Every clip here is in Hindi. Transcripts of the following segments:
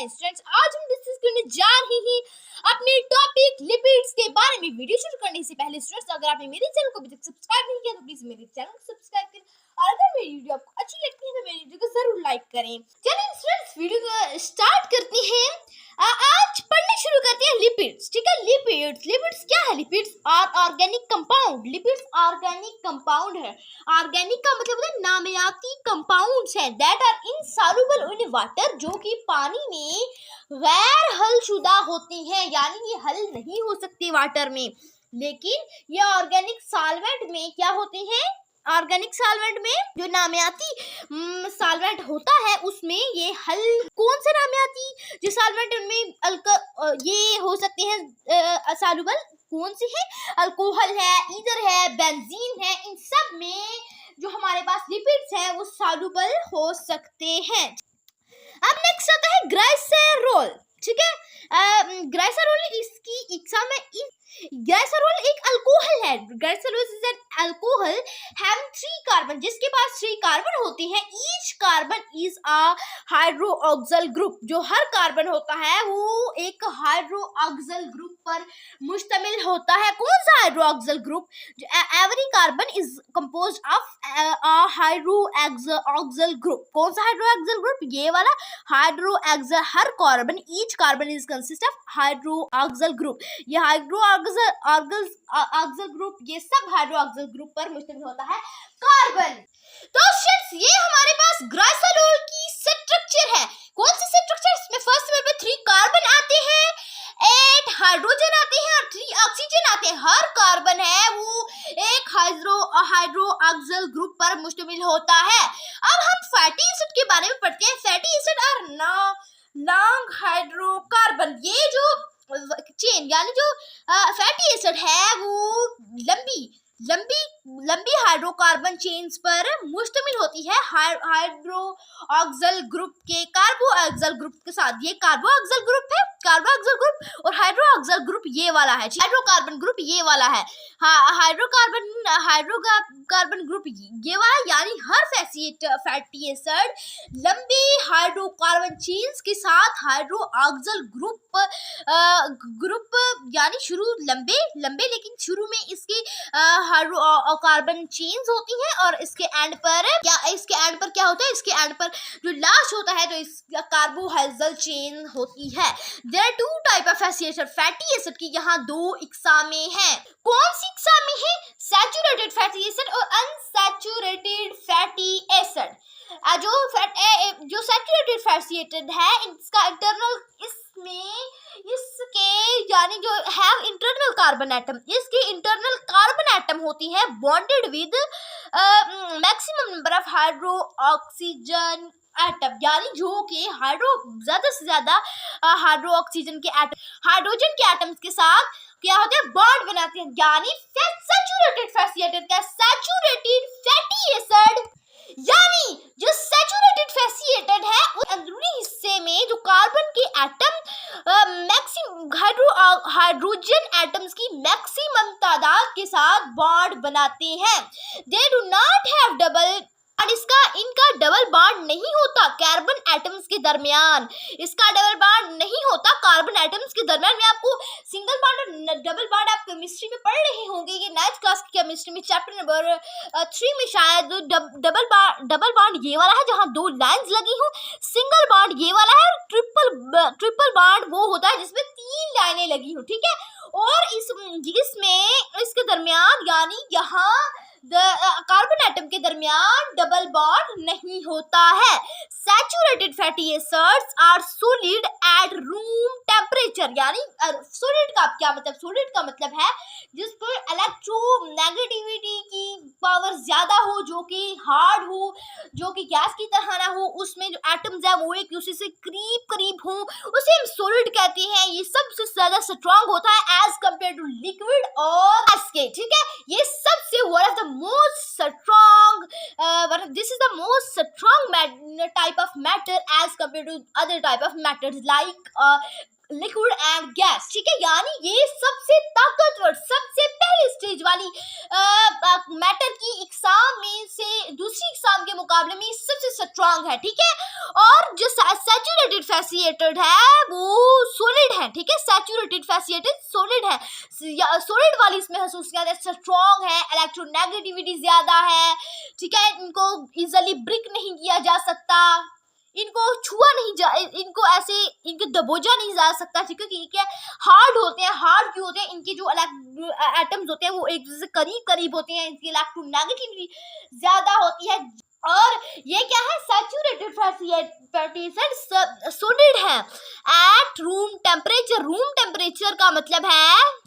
हाय स्टूडेंट्स, आज हम डिस्कस करने जा रहे हैं अपने टॉपिक लिपिड्स के बारे में। वीडियो शुरू करने से पहले स्टूडेंट्स, अगर आपने मेरे चैनल को अभी तक सब्सक्राइब नहीं किया तो प्लीज मेरे चैनल को सब्सक्राइब करें और अगर मेरी वीडियो आपको अच्छी लगती है तो मेरी वीडियो को जरूर लाइक करें। चलिए स्टूडेंट्स, वीडियो को स्टार्ट करते हैं। आज पढ़ने शुरू करते हैं लिपिड्स। ठीक है, लिपिड्स क्या है? Lipids are organic compound. Lipids organic compound है। ऑर्गेनिक का मतलब होता है नामयाती कंपाउंड्स हैं that are insoluble in water, जो कि पानी में गैर हलशुदा होते हैं, यानी ये हल नहीं हो सकते वाटर में, लेकिन ये ऑर्गेनिक सॉल्वेंट में क्या होते हैं? ऑर्गेनिक सॉल्वेंट में जो नामयाती सॉल्वेंट होता है उसमें ये हल, कौन से नामयाती जो सॉल्वेंट उनमें ये हो सकते हैं सॉल्युबल, कौन से है? अल्कोहल है, ईथर है, बेंजीन है, इन सब में जो हमारे पास लिपिड्स हैं वो सॉल्युबल हो सकते हैं। अब नेक्स्ट आता है ग्लाइसरॉल। ठीक है, ग्लाइसरॉल इसकी एग्जाम में ग्लाइसरॉल एक अल्कोहल है। Glycerol is an alcohol have 3 carbon, जिसके पास 3 कार्बन होते हैं। Each carbon is a hydroxyl group. जो हर कार्बन होता है वो एक हाइड्रोक्सिल ग्रुप पर मुश्तमिल होता है। कौन सा hydroxyl group? Every carbon is composed of a hydroxyl group. कौन सा हाइड्रोक्सिल ग्रुप? ये वाला hydroxyl. Her carbon, each carbon is consist of hydroxyl group. ये हाइड्रोक्सिल ग्रुप, ये सब हाइड्रोक्सिल ग्रुप पर मुश्तमिल होता है कार्बन। तो स्टूडेंट्स, ये हमारे पास ग्लाइसरॉल की स्ट्रक्चर है। कौन सी स्ट्रक्चर? इसमें फर्स्ट नंबर पे 3 कार्बन आते हैं, 8 हाइड्रोजन आते हैं और 3 ऑक्सीजन आते हैं। हर कार्बन है वो एक हाइड्रोक्सिल ग्रुप पर मुश्तमिल होता है। अब हम फैटी एसिड के बारे में पढ़ते हैं। Fatty acid are long hydrocarbon. ये जो चेन यानी जो फैटी एसिड है वो लंबी हाइड्रोकार्बन चेन्स पर मुश्तमिल होती है हाइड्रोक्सिल ग्रुप के कार्बोक्सिल ग्रुप के साथ। ये कार्बोक्सिल ग्रुप है, कार्बोक्सिल ग्रुप, और हाइड्रोक्सिल ग्रुप ये वाला है। हाइड्रोकार्बन ग्रुप ये वाला है, हाइड्रोकार्बन ग्रुप ये वाला, यानी हर फैटी एसिड लंबी हाइड्रोकार्बन चेन्स के साथ हाइड्रोक्सिल ग्रुप यानी शुरू लंबे लेकिन शुरू में इसकी हाइड्रोकार्बन चेन्स होती हैं और इसके एंड पर क्या होता है? इसके एंड पर जो लास्ट होता है तो इसका कार्बोक्सिल चेन होती है। There are 2 type of fatty acid की यहाँ 2 इकसामें हैं। कौन सी इकसामें हैं? सैचुरेटेड फैटी एसिड और अनसैचुरेटेड फैटी एसिड। जो सैचुरेटेड फैटी एसिड है इसका इंटरनल इसके यानी जो हैव इंटरनल कार्बन एटम, इसके इंटरनल कार्बन एटम होती है bonded with maximum number of hydro oxygen atom, यानी जो कि ज्यादा से ज्यादा हाइड्रो ऑक्सीजन के एटम, हाइड्रोजन के एटम्स के साथ क्या होते हैं? बॉन्ड बनाते हैं। यानी सैचुरेटेड फैटी एसिड का सैचुरेटेड फैटी एसिड, यानी जो सैचुरेटेड फैटी एसिड है उस अंदरूनी हिस्से में जो कार्बन के एटम हाइड्रोजन एटम्स की मैक्सिमम तादाद के साथ बॉन्ड बनाते हैं। They do not have double, और इनका डबल बॉन्ड नहीं होता कार्बन एटम्स के दरमियान। इसका डबल बॉन्ड नहीं होता कार्बन एटम्स के दरमियान। मैं आपको सिंगल बॉन्ड और डबल बॉन्ड आप केमिस्ट्री में पढ़ रहे होंगे, ये 9th क्लास की केमिस्ट्री में चैप्टर नंबर 3 में शायद। डबल बॉन्ड ये वाला है जहाँ 2 लाइंस लगी हो। सिंगल बॉन्ड ये वाला है और ट्रिपल बॉन्ड वो होता है जिसमें 3 लाइनें लगी हो। ठीक है, और इसके दरमियान यानी यहाँ कार्बन एटम के दरमियान डबल बॉन्ड नहीं होता है। Saturated fatty acids are solid at room temperature, यानी सॉलिड का क्या मतलब? सॉलिड का मतलब है जिस पर इलेक्ट्रोनेगेटिविटी की पावर ज्यादा हो, जो कि हार्ड हो, जो कि गैस की तरह ना हो, उसमें जो एटम्स है वो एक दूसरे से करीब हो, उसे हम सॉलिड कहते हैं। ये सबसे ज्यादा स्ट्रांग होता है एज कंपेयर टू लिक्विड और गैस के। ठीक है, ये सबसे one of the most strong, this is the most strong type of matter as compared to other type of matters like liquid and gas. ठीक है, यानी ये सबसे ताकतवर, सबसे पहले स्टेज वाली मैटर की इकसाम में से दूसरी इकसाम के मुकाबले में सबसे स्ट्रांग है। ठीक है, और जो सैचुरेटेड फैसिएटेड है वो सॉलिड है, ठीक है, सैचुरेटेड फैसिएटेड सॉलिड है, सॉलिड वाली इसमें महसूस किया जाता है, स्ट्रॉन्ग है, इलेक्ट्रोनेगेटिविटी ज्यादा है, ठीक है, इनको इजिली ब्रेक नहीं किया जा सकता, इनको छुआ नहीं जा, इनको ऐसे इनको दबोचा नहीं जा सकता, ठीक है, क्योंकि क्या हार्ड होते हैं, हार्ड क्यों होते हैं, इनके जो एटम्स होते हैं वो एक दूसरे से करीब करीब होते हैं, इनकी इलेक्ट्रोनेगेटिविटी ज्यादा होती है, और ये क्या है, सैचुरेटेड फैटी एसिड सॉलिड है eight room temperature, room temperature का मतलब है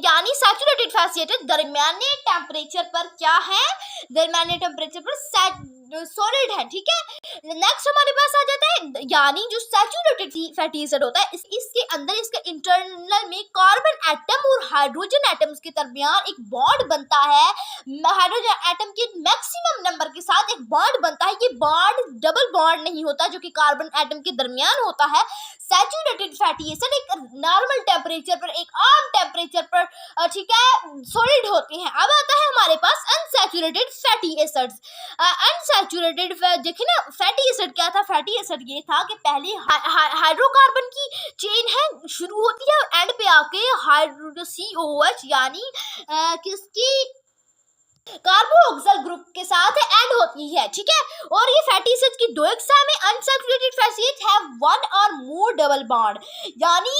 यानी सैचुरेटेड फैटी एसिड दरमियाने टेम्परेचर पर क्या है, दरमियाने टेम्परेचर पर सॉलिड है, ठीक है। नेक्स्ट हमारे पास आ जाता है यानी जो सैचुरेटेड फैटी एसिड होता है इसके अंदर इसके इंटरनल में कार्बन एटम और हाइड्रोजन एटम्स के दरमियान एक बॉन्ड बनता है, हाइड्रोजन एटम के मैक्सिमम नंबर के साथ एक बॉन्ड बनता है, ये बॉन्ड डबल बॉन्ड नहीं होता जो कि कार्बन एटम के दरमियान होता है। सैचुरेटेड फैटी एसिड एक नॉर्मल टेम्परेचर पर, एक आम टेम्परेचर पर, ठीक है, सॉलिड होते हैं। अब आता है हमारे पास अनसैचुरेटेड फैटी एसिड्स। अनसैचुरेटेड देखिए ना, फैटी एसिड क्या था, फैटी एसिड ये था कि पहले हाइड्रोकार्बन की चेन है शुरू होती है और एंड पे आके COH यानी किसकी कार्बोक्सिल ग्रुप के साथ एंड होती है, ठीक है, और ये फैटी एसिड्स की दो अक़साम में unsaturated fatty acids have one और मोर डबल बॉन्ड, यानी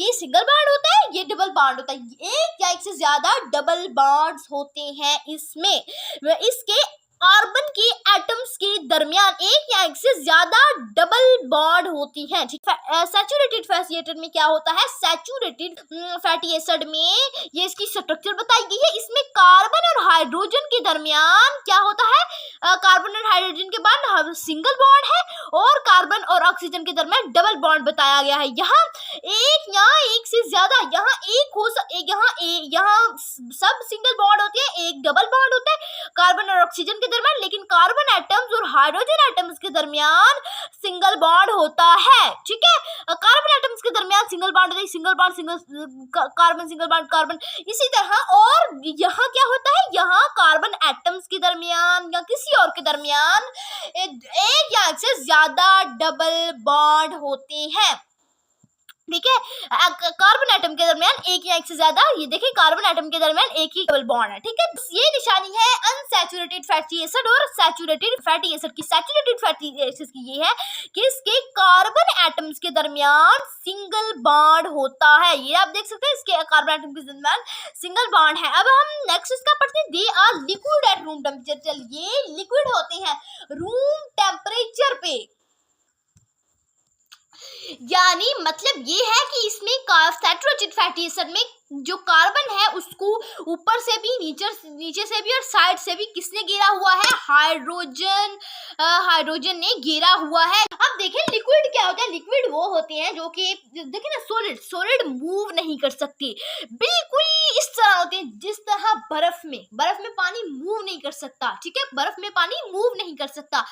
ये सिंगल बॉन्ड होता है, ये डबल बॉन्ड होता है, एक या एक से ज्यादा डबल बॉन्ड्स होते हैं इसमें, इसके कार्बन के एटम्स के दरमियान एक या एक से ज्यादा डबल बॉन्ड होती हैं, ठीक है। सैचुरेटेड फैटी एसिड में क्या होता है, सैचुरेटेड फैटी एसिड में ये इसकी स्ट्रक्चर बताई गई है, इसमें कार्बन और हाइड्रोजन के दरमियान क्या होता है, कार्बन और हाइड्रोजन के बाद सिंगल बॉन्ड है और कार्बन और ऑक्सीजन के दरमियान डबल बॉन्ड बताया गया है। यहाँ एक या एक से ज्यादा, यहाँ एक हो यहाँ सब सिंगल बॉन्ड होते हैं, एक डबल बॉन्ड होता है कार्बन और ऑक्सीजन के दरमियान, लेकिन कार्बन एटम्स और हाइड्रोजन एटम्स के दरमियान सिंगल बॉन्ड होता है, ठीक है, कार्बन एटम्स के दरमियान सिंगल बॉन्ड होता है, single bond single bond carbon, इसी तरह। और यहाँ क्या होता है, यहाँ कार्बन एटम्स के दरमियान या किसी और के दरमियान एक या एक से ज्यादा डबल बॉन्ड होते हैं, ठीक है, कार्बन एटम के दरमियान एक या एक से ज्यादा, ये देखिए कार्बन एटम के दरमियान एक ही डबल बॉन्ड है, ठीक है। ये निशानी है अनसैचुरेटेड फैटी एसिड और सैचुरेटेड फैटी एसिड की। सैचुरेटेड फैटी एसिड की ये है कि इसके कार्बन एटम्स के दरमियान सिंगल बॉन्ड होता है, ये आप देख सकते हैं, इसके कार्बन एटम के दरमियान सिंगल बॉन्ड है। अब हम नेक्स्ट इसका पढ़ते हैं, they are liquid at room temperature, ये लिक्विड होते हैं रूम टेम्परेचर पे, यानी मतलब ये है कि इसमें सैचुरेटेड फैटी एसिड में जो कार्बन है उसको ऊपर से भी नीचे से भी और साइड से भी किसने घेरा हुआ है, हाइड्रोजन ने घेरा हुआ है। अब देखें लिक्विड क्या होता है, लिक्विड वो होते हैं जो कि देखें ना, सॉलिड मूव नहीं कर सकते, बिल्कुल इस तरह होते हैं जिस तरह बर्फ में पानी मूव नहीं कर सकता, ठीक है, बर्फ में पानी मूव नहीं कर सकता,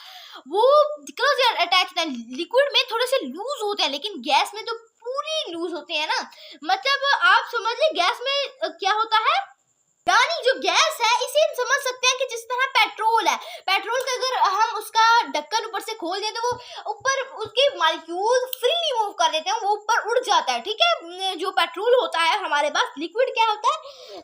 वो क्लोज अटैच है। लिक्विड में थोड़े से लूज होते हैं, लेकिन गैस में तो पूरी लूज होते हैं ना, मतलब आप समझ ले गैस में क्या होता है, यानी जो गैस है इसे हम समझ सकते हैं कि जिस तरह पेट्रोल है, पेट्रोल का अगर हम उसका ढक्कन ऊपर से खोल दें तो वो ऊपर उसके मॉलिक्यूल फ्रीली मूव कर देते हैं, वो ऊपर उड़ जाता है, ठीक है। जो पेट्रोल होता है हमारे पास, लिक्विड क्या होता है,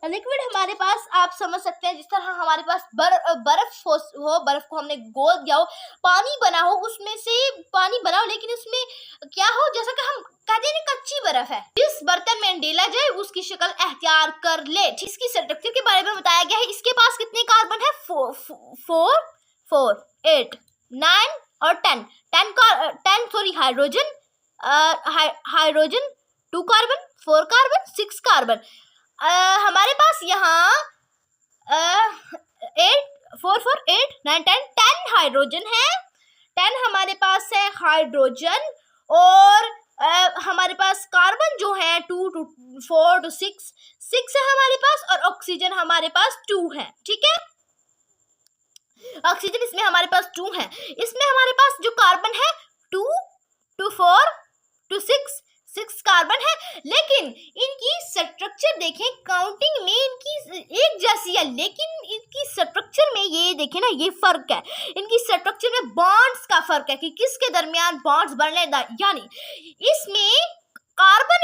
लिक्विड हमारे पास आप समझ सकते हैं जिस तरह हमारे पास बर्फ हो, बर्फ को हमने गोल दिया हो, पानी बना हो, उसमें से पानी बना हो, लेकिन उसमें क्या हो, जैसा कि हम कहते हैं कच्ची बर्फ है, जिस बर्तन में डाला जाए उसकी शक्ल एख्तियार कर ले। इसकी स्ट्रक्चर के बारे में बताया गया है, इसके पास कितने कार्बन है, 4 8 9 और 10 sorry hydrogen 2 carbon 4 carbon 6 carbon, हमारे पास यहाँ 4 8 9 10 हाइड्रोजन है, 10 हमारे पास है हाइड्रोजन, और हमारे पास कार्बन जो है 2 to 4 to 6 है हमारे पास, और ऑक्सीजन हमारे पास 2 है, ठीक है, ऑक्सीजन इसमें हमारे पास 2 है। इसमें हमारे पास जो कार्बन है 2 to 4 to 6 6 कार्बन है, लेकिन इनकी स्ट्रक्चर देखें, काउंटिंग में इनकी एक जैसी है, लेकिन इनकी स्ट्रक्चर में ये देखें ना, ये फर्क है, इनकी स्ट्रक्चर में बॉन्ड्स का फर्क है कि किसके दरमियान बॉन्ड्स बनने, यानी इसमें कार्बन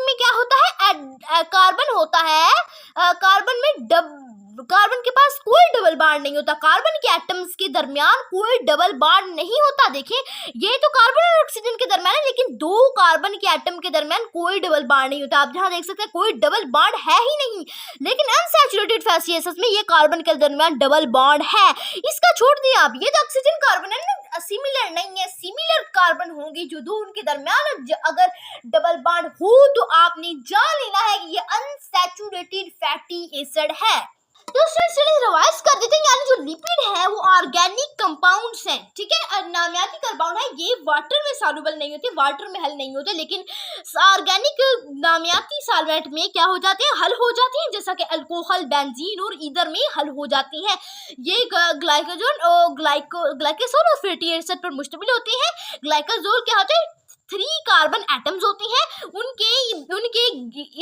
में क्या होता है, कार्बन के पास कोई डबल बॉन्ड नहीं होता, कार्बन के एटम्स के दरमियान कोई डबल बॉन्ड नहीं होता। देखिए ये तो कार्बन और ऑक्सीजन के दरमियान है, लेकिन दो कार्बन के एटम के दरमियान कोई डबल बॉन्ड नहीं होता। आप जहां देख सकते हैं कोई डबल बॉन्ड है ही नहीं, लेकिन अनसैचुरेटेड फैटी एसिड्स में ये कार्बन के दरमियान डबल बॉन्ड है। इसका छोड़ दिया आप, ये तो ऑक्सीजन कार्बन है ना, सिमिलर नहीं है, सिमिलर कार्बन होंगे जो दो उनके दरमियान अगर डबल बॉन्ड हो तो आपने जान लेना है कि ये अनसैचुरेटेड फैटी एसिड है। तो चलिए रिवाइज कर देते हैं, यानी जो लिपिड है वो ऑर्गेनिक कंपाउंड्स हैं, ठीक है, नामियाती कंपाउंड है, ये वाटर में सॉल्युबल नहीं होते, वाटर में हल नहीं होते, लेकिन ऑर्गेनिक नामियाती सॉल्वेंट में क्या हो जाते हैं, हल हो जाते हैं, जैसा कि अल्कोहल, बेंजीन और ईथर में हल हो जाती हैं। ये ग्लाइकोजन और ग्लाइकोसोल और फैटी एसिड पर मुश्तमिल होते हैं। ग्लाइकोजोल क्या होते हैं, 3 कार्बन एटम्स होती हैं, उनके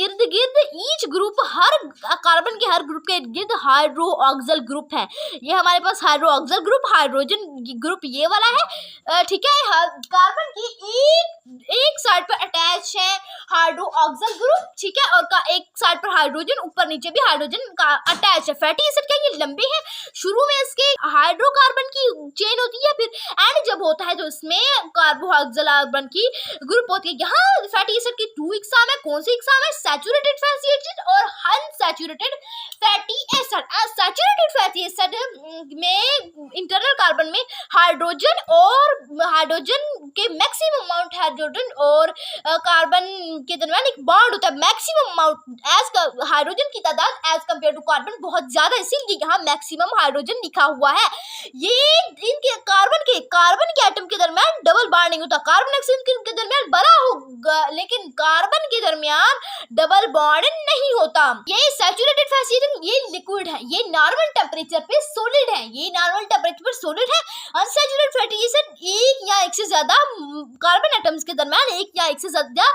इर्द गिर्द ईच ग्रुप, हर कार्बन के हर ग्रुप के इर्द गिर्द हाइड्रो ऑक्सल ग्रुप है। ये हमारे पास हाइड्रो ऑक्सल ग्रुप, हाइड्रोजन ग्रुप ये वाला है, ठीक है। कार्बन की एक साइड पर अटैच है हाइड्रो ऑक्सल ग्रुप, ठीक है, और एक साइड पर हाइड्रोजन, ऊपर नीचे भी हाइड्रोजन का अटैच है। फैटी एसिड क्या ये लंबे हैं, शुरू में इसके हाइड्रोकार्बन की चेन होती है, फिर एंड जब होता है तो इसमें कार्बोक्सिल कार्बन की ग्रुप होती है। यहाँ फैटी एसिड की 2 इकसाम है, कौन सी इकसाम है, सैचुरेटेड फैटी एसिड और unsaturated fatty acid. Saturated fatty acid में इंटरनल कार्बन में हाइड्रोजन के मैक्सिमम अमाउंट, हाइड्रोजन और कार्बन के दरमियान एक बॉन्ड होता है, मैक्सिमम अमाउंट, हाइड्रोजन की तादाद एज कम्पेयर टू कार्बन बहुत ज्यादा, इसीलिए यहाँ मैक्सिमम हाइड्रोजन लिखा हुआ है। ये इनके कार्बन के एटम के दरमियान डबल बॉन्ड नहीं होता, कार्बन ऑक्सीजन के दरमियान बड़ा होगा, लेकिन कार्बन के दरमियान डबल बॉन्ड नहीं होता। ये सैचुरेटेड फैटी एसिड ये लिक्विड है, ये नॉर्मल टेम्परेचर पे सॉलिड है, अनसैचुरेटेड फैटी एसिड एक या एक से ज्यादा कार्बन एटम्स के दरमियान एक या एक से ज्यादा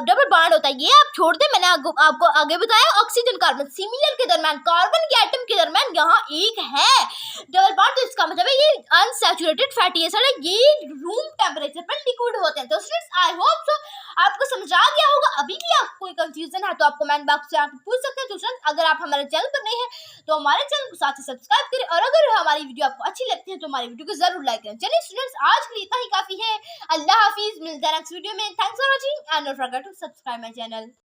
डबल बॉन्ड होता है। ये आप छोड़ दे, मैंने आपको आगे बताया। ऑक्सीजन कार्बन सिमिलर के दरमियान, कार्बन के एटम के दरमियान यहाँ एक है डबल बॉन्ड, तो इसका मतलब है ये अनसैचुरेटेड फैटी एसिड है, ये रूम टेम्परेचर पर लिक्विड होते हैं। तो स्टूडेंट्स आई होप सो आपको समझ आ गया होगा। अभी भी आपको कोई कंफ्यूजन है तो आप कमेंट बॉक्स से आकर पूछ सकते हैं। तो स्टूडेंट्स अगर आप हमारे चैनल पर नए हैं तो हमारे चैनल को साथ ही सब्सक्राइब करें, और अगर हमारी वीडियो आपको अच्छी लगती है तो हमारी वीडियो को जरूर लाइक करें। चलिए स्टूडेंट्स आज के लिए इतना ही काफी है। अल्लाह हाफिज, मिलते हैं नेक्स्ट वीडियो में। Thanks for watching and don't forget to subscribe my channel.